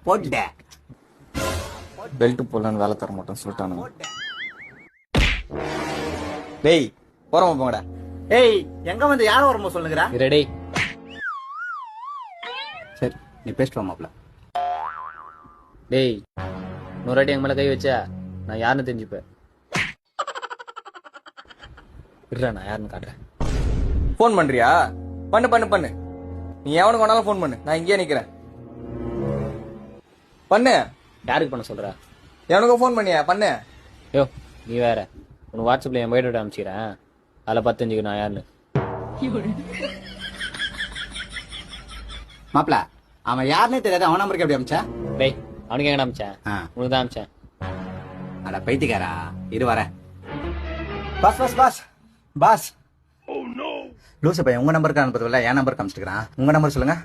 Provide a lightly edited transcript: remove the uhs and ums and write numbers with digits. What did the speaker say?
போட்டேன். பெல்ட் போடலான்னு வேலை தர மாட்டேன்னு சொல்லிட்டானுங்க. டேய் போறோமா போங்கடா. ஏய் எங்க வந்து யாரும் வரும்போது சொல்லுங்கடா. ரெடி. சரி நீ பேசிட்டு வா மாப்ள. டேய் இன்னொரு வாட்டி எங்க மேல கை வச்சா நான் யாருன்னு தெரிஞ்சுப்பேன். இருடா நான் யாருன்னு காட்டுறேன். ஃபோன் பண்றியா? பண்ணு பண்ணு பண்ணு. நீ எவனுக்கு வேணாலும் ஃபோன் பண்ணு, நான் இங்கேயே நிக்கிறேன். பண்ணு. யாருக்கு பண்ண சொல்ற? எவனுக்கு ஃபோன் பண்ணியா? பண்ணு. யோ நீ வேற, உனக்கு வாட்ஸ்அப்ல என் பயோடேட்டா அனுப்பிச்சிக்கிறேன், அதில் பார்த்து தெரிஞ்சுக்க நான் யாருன்னு. மாப்ள அவன் யாருன்னே தெரியாது, அவன் நம்பருக்கு எப்படி அமிச்சா? டேய் அவனுக்கு எங்கடா அமிச்சேன்? உனக்கு தான் அமிச்சேன். அட பைத்தியக்காரா, இரு வரேன். Boss boss boss boss. லூசு பையன் உங்க நம்பருக்கு அனுப்புறதுல என் நம்பருக்கு அனுப்பிச்சிருக்கான். உங்க நம்பர் சொல்லுங்க.